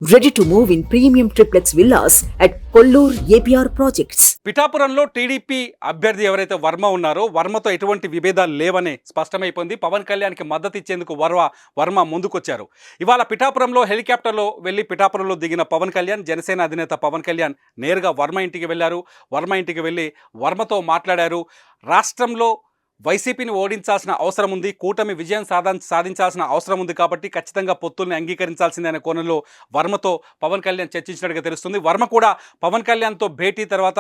Ready to move in premium triplex villas at Kollur APR Projects. పిఠాపురంలో TDP అభ్యర్థి ఎవరైతే వర్మ ఉన్నారో వర్మతో ఎటువంటి విభేదాలు లేవని స్పష్టమైపోయింది. పవన్ కళ్యాణ్కి మద్దతు ఇచ్చేందుకు వర్మ ముందుకొచ్చారు. ఇవాళ పిఠాపురంలో హెలికాప్టర్లో వెళ్లి పిఠాపురంలో దిగిన పవన్ కళ్యాణ్, జనసేన అధినేత పవన్ కళ్యాణ్ నేరుగా వర్మ ఇంటికి వెళ్లారు. వర్మ ఇంటికి వెళ్లి వర్మతో మాట్లాడారు. రాష్ట్రంలో వైసీపీని ఓడించాల్సిన అవసరం ఉంది, కూటమి విజయం సాధించాల్సిన అవసరం ఉంది, కాబట్టి ఖచ్చితంగా పొత్తుల్ని అంగీకరించాల్సిందే అనే కోణంలో వర్మతో పవన్ కళ్యాణ్ చర్చించినట్టుగా తెలుస్తుంది. వర్మ కూడా పవన్ కళ్యాణ్తో భేటీ తర్వాత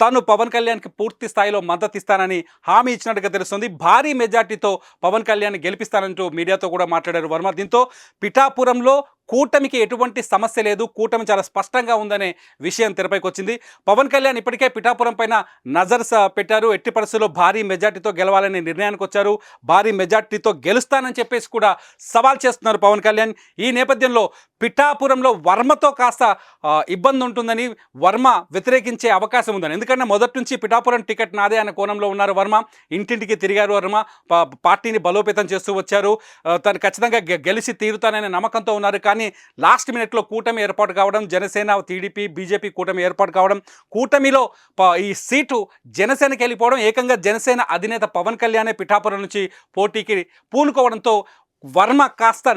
తాను పవన్ కళ్యాణ్కి పూర్తి స్థాయిలో మద్దతు ఇస్తానని హామీ ఇచ్చినట్టుగా తెలుస్తుంది. భారీ మెజార్టీతో పవన్ కళ్యాణ్ గెలిపిస్తానంటూ మీడియాతో కూడా మాట్లాడారు వర్మ. దీంతో పిఠాపురంలో కూటమికి ఎటువంటి సమస్య లేదు, కూటమి చాలా స్పష్టంగా ఉందనే విషయం తెరపైకి వచ్చింది. పవన్ కళ్యాణ్ ఇప్పటికే పిఠాపురం పైన నజర్ పెట్టారు. ఎట్టి పరిస్థితుల్లో భారీ మెజార్టీతో గెలవాలనే నిర్ణయానికి వచ్చారు. భారీ మెజార్టీతో గెలుస్తానని చెప్పేసి కూడా సవాల్ చేస్తున్నారు పవన్ కళ్యాణ్. ఈ నేపథ్యంలో పిఠాపురంలో వర్మతో కాస్త ఇబ్బంది ఉంటుందని వర్మ వ్యతిరేకించే అవకాశం ఉందని, ఎందుకంటే మొదటి నుంచి పిఠాపురం టికెట్ నాదే అనే కోణంలో ఉన్నారు వర్మ. ఇంటింటికి తిరిగారు వర్మ, పార్టీని బలోపేతం చేస్తూ వచ్చారు. తను ఖచ్చితంగా గెలిచి తీరుతాననే నమ్మకంతో ఉన్నారు. కానీ లాస్ట్ మినిట్లో కూటమి ఏర్పాటు కావడం, జనసేన, టీడీపీ, బీజేపీ కూటమి ఏర్పాటు కావడం, కూటమిలో ఈ సీటు జనసేనకి వెళ్ళిపోవడం, ఏకంగా జనసేన అధినేత పవన్ కళ్యాణే పిఠాపురం నుంచి పోటీకి పూనుకోవడంతో వర్మ కాస్త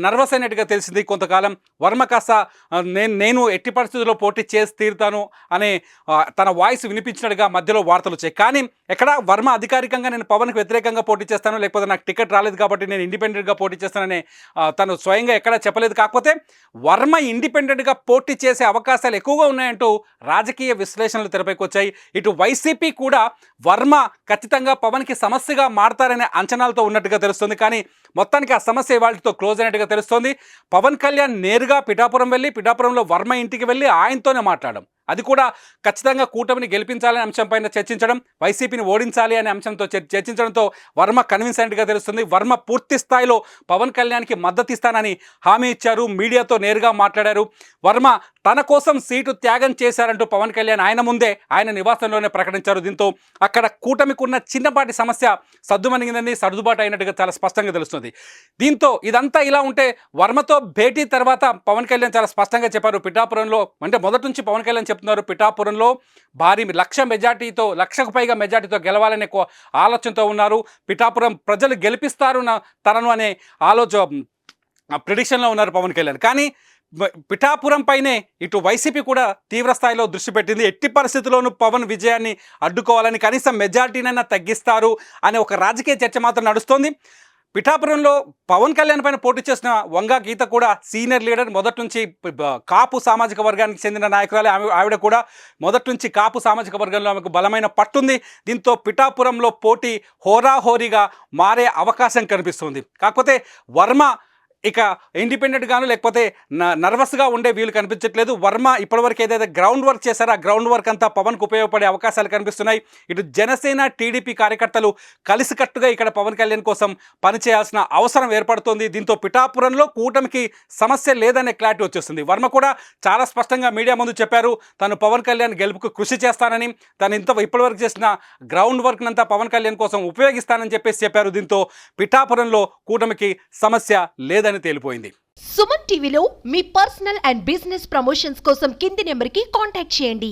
నర్వస్ అయినట్టుగా తెలిసింది. కొంతకాలం వర్మ కాస్త నేను ఎట్టి పరిస్థితుల్లో పోటీ చేసి తీరుతాను అనే తన వాయిస్ వినిపించినట్టుగా మధ్యలో వార్తలు వచ్చాయి. కానీ ఎక్కడ వర్మ అధికారికంగా నేను పవన్కి వ్యతిరేకంగా పోటీ చేస్తాను, లేకపోతే నాకు టికెట్ రాలేదు కాబట్టి నేను ఇండిపెండెంట్గా పోటీ చేస్తానని తను స్వయంగా ఎక్కడా చెప్పలేదు. కాకపోతే వర్మ ఇండిపెండెంట్గా పోటీ చేసే అవకాశాలు ఎక్కువగా ఉన్నాయంటూ రాజకీయ విశ్లేషణలు తెరపైకి వచ్చాయి. ఇటు వైసీపీ కూడా వర్మ ఖచ్చితంగా పవన్కి సమస్యగా మారతారనే అంచనాలతో ఉన్నట్టుగా తెలుస్తుంది. కానీ మొత్తానికి ఆ సమస్య వాళ్ళతో క్లోజ్ అయినట్టుగా తెలుస్తోంది. పవన్ కళ్యాణ్ నేరుగా పిఠాపురం వెళ్ళి పిఠాపురంలో వర్మ ఇంటికి వెళ్ళి ఆయనతోనే మాట్లాడడం, అది కూడా ఖచ్చితంగా కూటమిని గెలిపించాలనే అంశంపైన చర్చించడం, వైసీపీని ఓడించాలి అనే అంశంతో చర్చించడంతో వర్మ కన్విన్స్ అయినట్టుగా తెలుస్తుంది. వర్మ పూర్తి స్థాయిలో పవన్ కళ్యాణ్కి మద్దతు ఇస్తానని హామీ ఇచ్చారు. మీడియాతో నేరుగా మాట్లాడారు. వర్మ తన కోసం సీటు త్యాగం చేశారంటూ పవన్ కళ్యాణ్ ఆయన ముందే ఆయన నివాసంలోనే ప్రకటించారు. దీంతో అక్కడ కూటమికి ఉన్న చిన్నపాటి సమస్య సర్దుమణిగిందని, సర్దుబాటు అయినట్టుగా చాలా స్పష్టంగా తెలుస్తుంది. దీంతో ఇదంతా ఇలా ఉంటే వర్మతో భేటీ తర్వాత పవన్ కళ్యాణ్ చాలా స్పష్టంగా చెప్పారు. పిఠాపురంలో అంటే మొదటి నుంచి పవన్ కళ్యాణ్ చెప్తున్నారు, పిఠాపురంలో భారీ లక్షకు పైగా మెజార్టీతో గెలవాలనే ఆలోచనతో ఉన్నారు. పిఠాపురం ప్రజలు గెలిపిస్తారు తనను అనే ప్రిడిక్షన్లో ఉన్నారు పవన్ కళ్యాణ్. కానీ పిఠాపురం పైనే ఇటు వైసీపీ కూడా తీవ్ర స్థాయిలో దృష్టి పెట్టింది. ఎట్టి పరిస్థితుల్లోనూ పవన్ విజయాన్ని అడ్డుకోవాలని, కనీసం మెజార్టీనైనా తగ్గిస్తారు అనే ఒక రాజకీయ చర్చ మాత్రం నడుస్తోంది. పిఠాపురంలో పవన్ కళ్యాణ్ పైన పోటీ చేసిన వంగా గీత కూడా సీనియర్ లీడర్, మొదటి నుంచి కాపు సామాజిక వర్గానికి చెందిన నాయకురాలే. ఆవిడ కూడా మొదటి నుంచి కాపు సామాజిక వర్గంలో ఆమెకు బలమైన పట్టుంది. దీంతో పిఠాపురంలో పోటీ హోరాహోరీగా మారే అవకాశం కనిపిస్తుంది. కాకపోతే వర్మ ఇక ఇండిపెండెంట్గాను లేకపోతే నర్వస్గా ఉండే వీలు కనిపించట్లేదు. వర్మ ఇప్పటివరకు ఏదైతే గ్రౌండ్ వర్క్ చేశారో ఆ గ్రౌండ్ వర్క్ అంతా పవన్కు ఉపయోగపడే అవకాశాలు కనిపిస్తున్నాయి. ఇటు జనసేన, టీడీపీ కార్యకర్తలు కలిసికట్టుగా ఇక్కడ పవన్ కళ్యాణ్ కోసం పనిచేయాల్సిన అవసరం ఏర్పడుతోంది. దీంతో పిఠాపురంలో కూటమికి సమస్య లేదనే క్లారిటీ వచ్చేస్తుంది. వర్మ కూడా చాలా స్పష్టంగా మీడియా ముందు చెప్పారు, తను పవన్ కళ్యాణ్ గెలుపుకు కృషి చేస్తానని, తను ఇప్పటివరకు చేసిన గ్రౌండ్ వర్క్నంతా పవన్ కళ్యాణ్ కోసం ఉపయోగిస్తానని చెప్పారు. దీంతో పిఠాపురంలో కూటమికి సమస్య లేదని తేలిపోయింది. సుమన్ టీవీలో మీ పర్సనల్ అండ్ బిజినెస్ ప్రమోషన్స్ కోసం కింది నెంబర్కి కాంటాక్ట్ చేయండి.